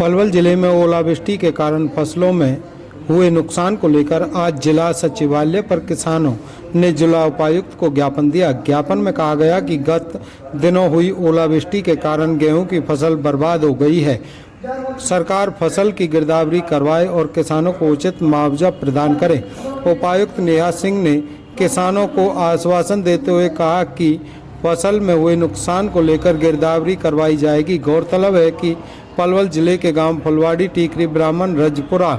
पलवल जिले में ओलावृष्टि के कारण फसलों में हुए नुकसान को लेकर आज जिला सचिवालय पर किसानों ने जिला उपायुक्त को ज्ञापन दिया। ज्ञापन में कहा गया कि गत दिनों हुई ओलावृष्टि के कारण गेहूं की फसल बर्बाद हो गई है। सरकार फसल की गिरदावरी करवाए और किसानों को उचित मुआवजा प्रदान करे। उपायुक्त नेहा सिंह ने किसानों को आश्वासन देते हुए कहा कि फसल में हुए नुकसान को लेकर गिरदावरी करवाई जाएगी। गौरतलब है कि पलवल जिले के गांव फुलवाड़ी, टीकरी ब्राह्मण, रजपुरा,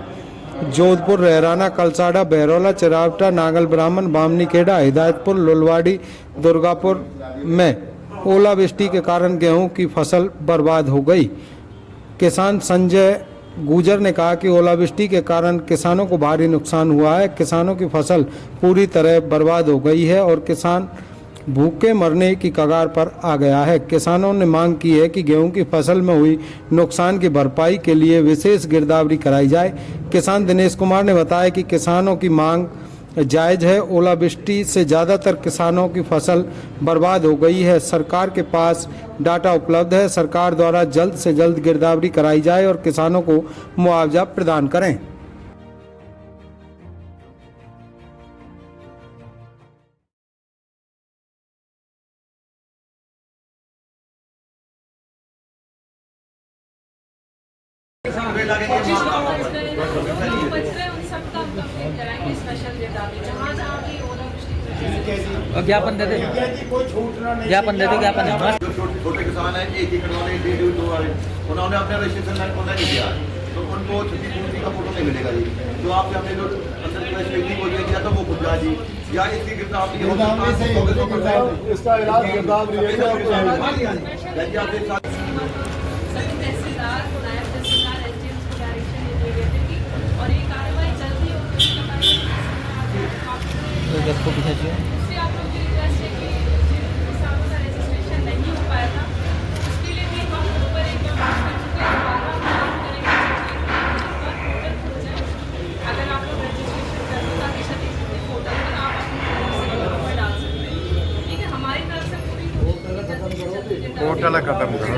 जोधपुर, रहराना, कलसाड़ा, बहरौला, चिरावटा, नागल ब्राह्मण, बामनीखेड़ा, हिदायतपुर, लुलवाड़ी, दुर्गापुर में ओलावृष्टि के कारण गेहूं की फसल बर्बाद हो गई। किसान संजय गुजर ने कहा कि ओलावृष्टि के कारण किसानों को भारी नुकसान हुआ है। किसानों की फसल पूरी तरह बर्बाद हो गई है और किसान भूखे मरने की कगार पर आ गया है। किसानों ने मांग की है कि गेहूं की फसल में हुई नुकसान की भरपाई के लिए विशेष गिरदावरी कराई जाए। किसान दिनेश कुमार ने बताया कि किसानों की मांग जायज़ है। ओलावृष्टि से ज़्यादातर किसानों की फसल बर्बाद हो गई है। सरकार के पास डाटा उपलब्ध है। सरकार द्वारा जल्द से जल्द गिरदावरी कराई जाए और किसानों को मुआवजा प्रदान करें। ज्ञापन दे दे, ज्ञापन दे दे, ज्ञापन है। छोटे किसान हैं, 1 एकड़ वाले, 1.5 वाले, उन्होंने अपने रजिस्ट्रेशन लाइन खोलना नहीं किया, तो उनको क्षतिपूर्ति का फोटो नहीं मिलेगा जी। जो आपके अपने जो अंदर व्यक्ति को दिया तो वो खुद जा जी, या इसकी गिरदावरी इसका इलाज गिरदावरी और ये कार्रवाई जल्दी होगी। आप लोग की रिक्वेस्ट है कि जिन किसानों का रजिस्ट्रेशन नहीं हो पाया था उसके लिए भी हम ऊपर एक बार कर चुके हैं। दोबारा हम करेंगे पोर्टल हो जाए। अगर आप लोग रजिस्ट्रेशन कर दो ताकि क्षतिपूर्ति पोर्टल पर आप अपनी नंबर डाल सकते हैं। ठीक है, हमारी तरफ से पूरी पोर्टल खत्म करो।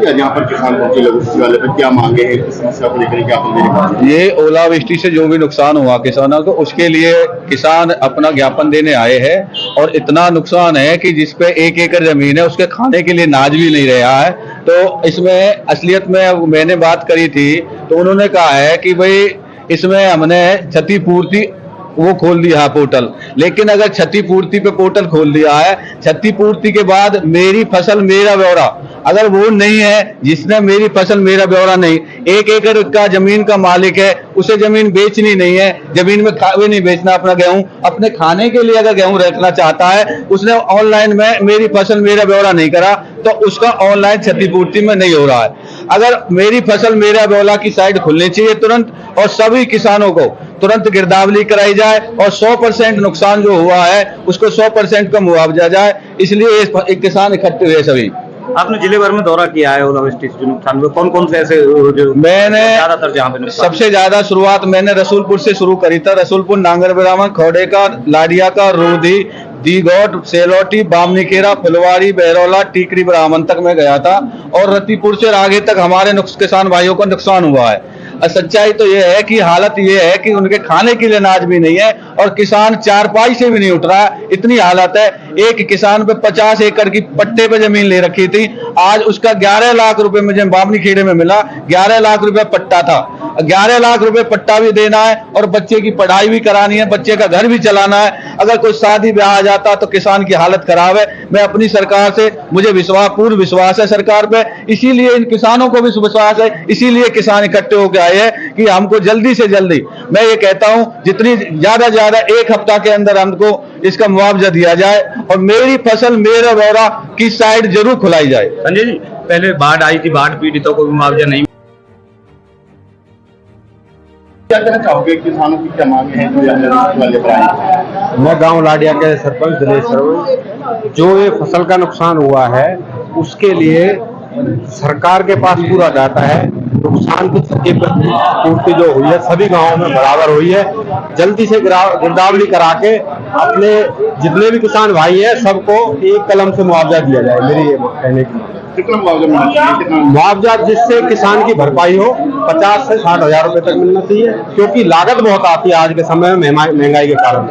यहाँ पर किसान पहुंचे वाले पर क्या मांगे हैं, समस्या को लेकर क्या आपने? ये ओलावृष्टि से जो भी नुकसान हुआ किसानों को, उसके लिए किसान अपना ज्ञापन देने आए हैं। और इतना नुकसान है कि जिसपे 1 एकड़ जमीन है उसके खाने के लिए नाज भी नहीं रहा है। तो इसमें असलियत में मैंने बात करी थी तो उन्होंने कहा है कि भाई इसमें हमने क्षतिपूर्ति वो खोल दिया है पोर्टल, लेकिन अगर क्षतिपूर्ति पे पोर्टल खोल दिया है, क्षतिपूर्ति के बाद मेरी फसल मेरा ब्यौरा अगर वो नहीं है, जिसने मेरी फसल मेरा ब्यौरा नहीं, 1 एकड़ का जमीन का मालिक है, उसे जमीन बेचनी नहीं है, जमीन में भी नहीं बेचना अपना गेहूं, अपने खाने के लिए अगर गेहूं रखना चाहता है, उसने ऑनलाइन में मेरी फसल मेरा ब्यौरा नहीं करा तो उसका ऑनलाइन क्षतिपूर्ति में नहीं हो रहा है। अगर मेरी फसल मेरा ब्यौरा की साइड खुलनी चाहिए तुरंत और सभी किसानों को तुरंत गिरदावरी कराई जाए और 100% नुकसान जो हुआ है उसको 100% का मुआवजा जाए। इसलिए एक किसान इकट्ठे हुए सभी। आपने जिले भर में दौरा किया है ओलावृष्टि से जो नुकसान हुआ, कौन कौन से ऐसे जो मैंने ज्यादातर जहाँ पे सबसे ज्यादा शुरुआत मैंने रसूलपुर से शुरू करी था। रसूलपुर, नांगल ब्राह्मण, खोड़े का, लाडिया का, रोधी, दीगौट, सेलोटी, बामनीखेड़ा, फुलवाड़ी, बहरौला, टीकरी ब्राह्मण तक मैं गया था और रत्तीपुर से आगे तक हमारे किसान भाइयों का नुकसान हुआ है। सच्चाई तो ये है कि हालत ये है कि उनके खाने के लिए अनाज भी नहीं है और किसान चारपाई से भी नहीं उठ रहा है, इतनी हालत है। एक किसान पे 50 एकड़ की पट्टे पे जमीन ले रखी थी, आज उसका 11 लाख रुपए मुझे बामनीखेड़े में मिला। 11 लाख रुपए पट्टा था, 11 लाख रुपए पट्टा भी देना है और बच्चे की पढ़ाई भी करानी है, बच्चे का घर भी चलाना है। अगर कोई शादी ब्याह आ जाता तो किसान की हालत खराब है। मैं अपनी सरकार से, मुझे पूर्ण विश्वास है सरकार पे, इसीलिए इन किसानों को भी विश्वास है, इसीलिए किसान इकट्ठे होकर आए हैं कि हमको जल्दी से जल्दी, मैं ये कहता हूं जितनी ज्यादा 1 हफ्ता के अंदर हमको इसका मुआवजा दिया जाए और मेरी फसल मेरा ब्यौरा की साइड जरूर खुलाई जाए। संजय जी, पहले बाढ़ आई थी, बाढ़ पीड़ितों को मुआवजा नहीं, क्या कहना चाहोगे, किसानों की क्या मांगे हैं जो मैं गांव लाडिया के सरपंच दिनेश, जो ये फसल का नुकसान हुआ है उसके लिए सरकार के पास पूरा डाटा है। नुकसान की पूर्ति जो हुई है सभी गांवों में बराबर हुई है। जल्दी से गिरदावरी करा के अपने जितने भी किसान भाई हैं सबको एक कलम से मुआवजा दिया जाए। मेरी ये कहने की कितना मुआवजा मिलना चाहिए, कितना मुआवजा जिससे किसान की भरपाई हो 50 से 60 हजार रुपए तक मिलना चाहिए, क्योंकि लागत बहुत आती है आज के समय में महंगाई के कारण।